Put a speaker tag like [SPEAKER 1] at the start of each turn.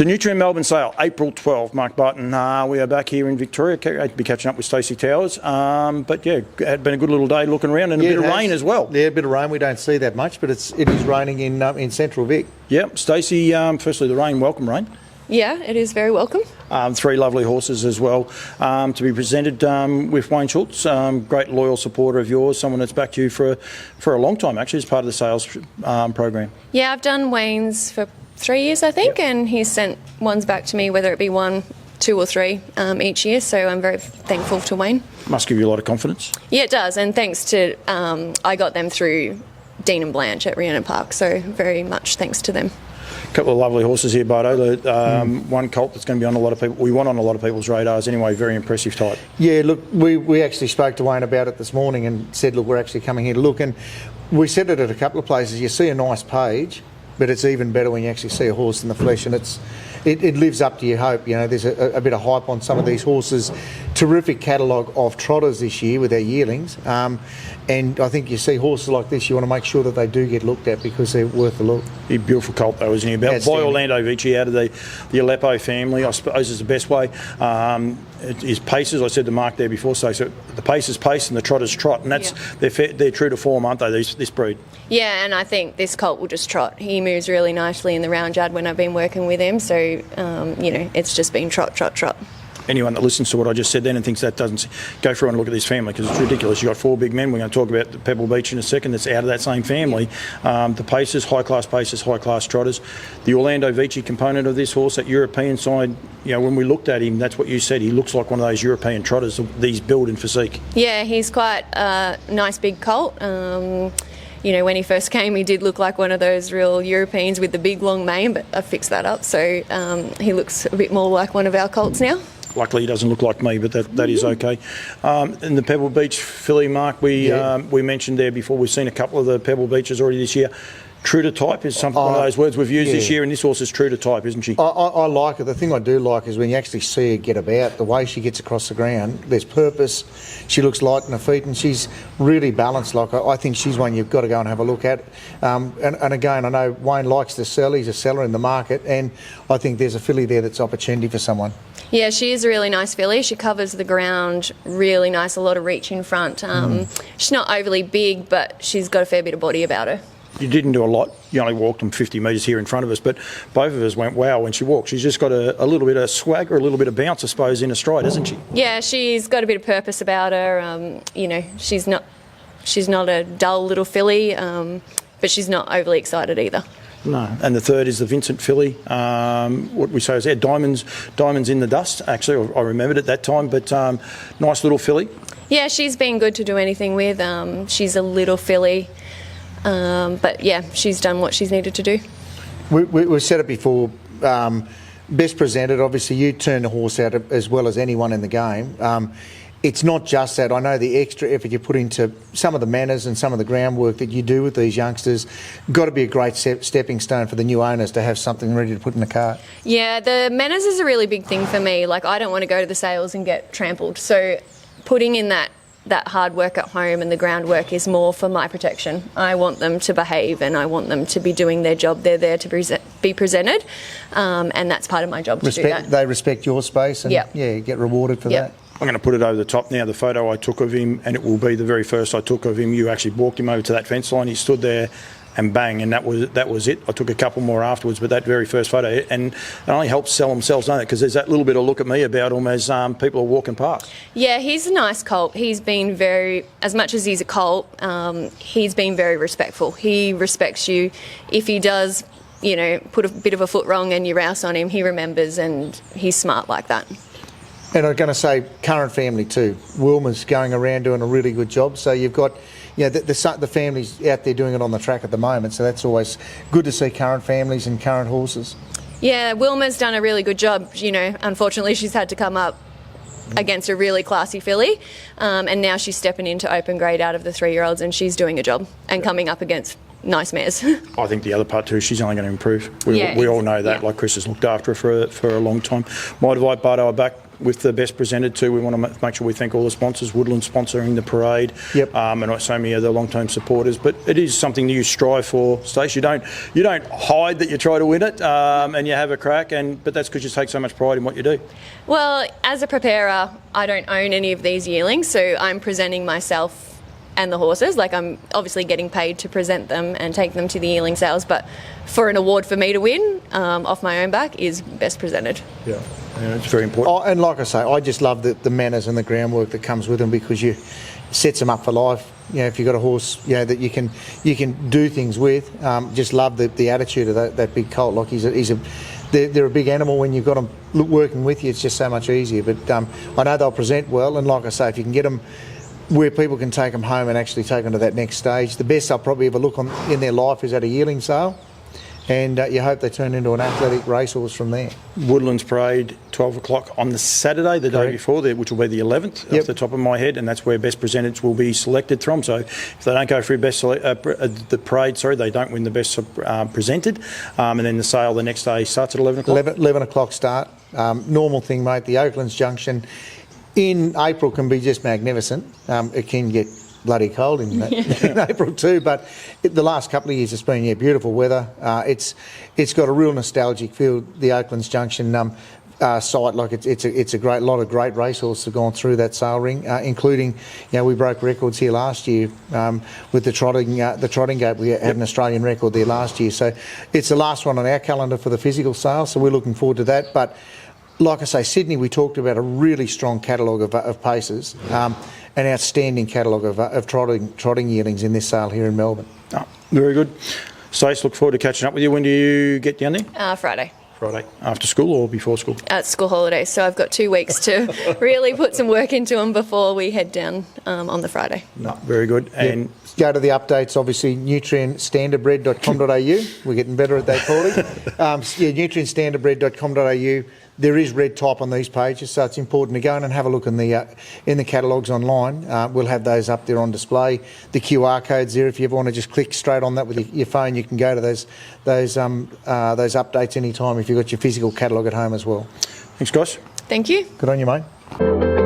[SPEAKER 1] The Nutrient Melbourne sale, April 12th. Mark Barton, we are back here in Victoria. Great to be catching up with Stacey Towers. But yeah, it had been a good little day looking around, and a bit of rain as well.
[SPEAKER 2] Yeah, a bit of rain. We don't see that much, but it is raining in central Vic.
[SPEAKER 1] Yep. Stacey, firstly the rain. Welcome, rain.
[SPEAKER 3] Yeah, it is very welcome.
[SPEAKER 1] 3 lovely horses as well to be presented with Wayne Schulze, great loyal supporter of yours, someone that's backed you for a long time actually as part of the sales program.
[SPEAKER 3] Yeah, I've done Wayne's for 3 years I think, and he's sent ones back to me, whether it be 1, 2 or 3 each year, so I'm very thankful to Wayne.
[SPEAKER 1] Must give you a lot of confidence.
[SPEAKER 3] Yeah, it does, and thanks to, I got them through Dean and Blanche at Rhiannon Park, so very much thanks to them.
[SPEAKER 1] A couple of lovely horses here, Barto. One colt that's going to be on a lot of people. We want on a lot of people's radars anyway. Very impressive type.
[SPEAKER 2] Yeah, look, we actually spoke to Wayne about it this morning and said, look, we're actually coming here to look. And we said it at a couple of places. You see a nice page, but it's even better when you actually see a horse in the flesh, and it lives up to your hope. You know, there's a bit of hype on some of these horses. Terrific catalogue of trotters this year with their yearlings. And I think you see horses like this, you want to make sure that they do get looked at because they're worth a look.
[SPEAKER 1] He's a beautiful colt though, isn't he? About by Orlando Vici out of the Aleppo family, I suppose is the best way. His paces, I said to Mark there before, so the pace is pace and the trot is trot, and that's they're true to form, aren't they, this breed?
[SPEAKER 3] Yeah, and I think this colt will just trot. He moves really nicely in the round yard when I've been working with him, so, you know, it's just been trot, trot, trot.
[SPEAKER 1] Anyone that listens to what I just said then and thinks that doesn't, go through and look at this family because it's ridiculous. You've got 4 big men. We're going to talk about the Pebble Beach in a second that's out of that same family. The paces, high-class trotters. The Orlando Vici component of this horse, that European side, you know, when we looked at him, that's what you said. He looks like one of those European trotters, these build in physique. Yeah,
[SPEAKER 3] he's quite a nice big colt. You know, when he first came, he did look like one of those real Europeans with the big long mane, but I fixed that up, so he looks a bit more like one of our colts now.
[SPEAKER 1] Luckily, he doesn't look like me, but that is okay. In the Pebble Beach filly, Mark, we mentioned there before, we've seen a couple of the Pebble Beaches already this year. True to type is one of those words we've used this year, and this horse is true to type, isn't she?
[SPEAKER 2] I like it. The thing I do like is when you actually see her get about, the way she gets across the ground, there's purpose. She looks light in her feet, and she's really balanced. Like I think she's one you've got to go and have a look at. And again, I know Wayne likes to sell. He's a seller in the market, and I think there's a filly there that's opportunity for someone.
[SPEAKER 3] Yeah, she is a really nice filly. She covers the ground really nice, a lot of reach in front. She's not overly big, but she's got a fair bit of body about her.
[SPEAKER 1] You didn't do a lot. You only walked them 50 metres here in front of us, but both of us went, wow, when she walks. She's just got a little bit of swag or a little bit of bounce, I suppose, in her stride, hasn't she?
[SPEAKER 3] Yeah, she's got a bit of purpose about her. You know, she's not a dull little filly, but she's not overly excited either.
[SPEAKER 1] No, and the third is the Vincent filly. What we say is there, diamonds in the dust. Actually, I remembered at that time, but nice little filly.
[SPEAKER 3] Yeah, she's been good to do anything with. She's a little filly. But yeah, she's done what she's needed to do.
[SPEAKER 2] We've said it before, best presented, obviously you turn the horse out as well as anyone in the game. It's not just that. I know the extra effort you put into some of the manners and some of the groundwork that you do with these youngsters. Got to be a great stepping stone for the new owners to have something ready to put in the cart.
[SPEAKER 3] Yeah, the manners is a really big thing for me. Like, I don't want to go to the sales and get trampled. So putting in that hard work at home and the groundwork is more for my protection. I want them to behave and I want them to be doing their job. They're there to be presented, and that's part of my job to do that.
[SPEAKER 2] They respect your space and you get rewarded for that.
[SPEAKER 1] I'm going to put it over the top now, the photo I took of him, and it will be the very first I took of him. You actually walked him over to that fence line, he stood there and bang, and that was it. I took a couple more afterwards, but that very first photo, and it only helps sell themselves, don't it? Because there's that little bit of look at me about them as people are walking past.
[SPEAKER 3] Yeah, he's a nice colt. He's been very, as much as he's a colt, he's been very respectful. He respects you. If he does, you know, put a bit of a foot wrong and you rouse on him, he remembers, and he's smart like that.
[SPEAKER 2] And I'm going to say current family too. Wilma's going around doing a really good job. So you've got, you know, the families out there doing it on the track at the moment. So that's always good to see current families and current horses.
[SPEAKER 3] Yeah, Wilma's done a really good job. You know, unfortunately she's had to come up against a really classy filly, and now she's stepping into open grade out of the 3-year-olds, and she's doing a job and coming up against nice mares.
[SPEAKER 1] I think the other part too, she's only going to improve. We all know that. Like Chris has looked after her for a long time. Might invite Barto back with the best presented too. We want to make sure we thank all the sponsors, Woodland sponsoring the parade,
[SPEAKER 2] Yep.
[SPEAKER 1] and so many of the long-term supporters. But it is something that you strive for, Stacey. You don't hide that you try to win it, and you have a crack, but that's because you take so much pride in what you do.
[SPEAKER 3] Well, as a preparer, I don't own any of these yearlings, so I'm presenting myself and the horses. Like, I'm obviously getting paid to present them and take them to the yearling sales, but for an award for me to win off my own back is best presented.
[SPEAKER 1] Yeah, it's very important.
[SPEAKER 2] Oh, and like I say, I just love the manners and the groundwork that comes with them, because you sets them up for life. You know, if you've got a horse, you know, that you can do things with. Just love the attitude of that big colt. Like they're a big animal when you've got them working with you. It's just so much easier. But I know they'll present well, and like I say, if you can get them where people can take them home and actually take them to that next stage, the best they'll probably ever look on in their life is at a yearling sale, and you hope they turn into an athletic racehorse from there.
[SPEAKER 1] Woodlands Parade, 12 o'clock on the Saturday, the day before, which will be the 11th, off the top of my head, and that's where best presented will be selected from. So if they don't go for the parade, they don't win the best presented, and then the sale the next day starts at 11 o'clock.
[SPEAKER 2] 11 o'clock start. Normal thing, mate. The Oaklands Junction in April can be just magnificent. It can get bloody cold in April too, but the last couple of years it's been beautiful weather. It's got a real nostalgic feel, the Oaklands Junction site. Like it's a great lot of great racehorses have gone through that sale ring, including, we broke records here last year with the trotting gate. We had an Australian record there last year, so it's the last one on our calendar for the physical sale, so we're looking forward to that. But like I say, Sydney, we talked about a really strong catalogue of paces, an outstanding catalogue of trotting yearlings in this sale here in Melbourne.
[SPEAKER 1] Oh, very good. Stace, look forward to catching up with you. When do you get down there?
[SPEAKER 3] Friday.
[SPEAKER 1] Friday. After school or before school?
[SPEAKER 3] At school holidays, so I've got 2 weeks to really put some work into them before we head down on the Friday.
[SPEAKER 1] No, very good. And
[SPEAKER 2] go to the updates, obviously, nutrientstandardbred.com.au. We're getting better at that, Paulie. Nutrientstandardbred.com.au. There is red type on these pages, so it's important to go in and have a look in the catalogues online. We'll have those up there on display. The QR codes there. If you ever want to just click straight on that with your phone, you can go to those updates anytime if you've got your physical catalogue at home as well.
[SPEAKER 1] thanks, guys.
[SPEAKER 3] Thank you.
[SPEAKER 2] Good on you, mate.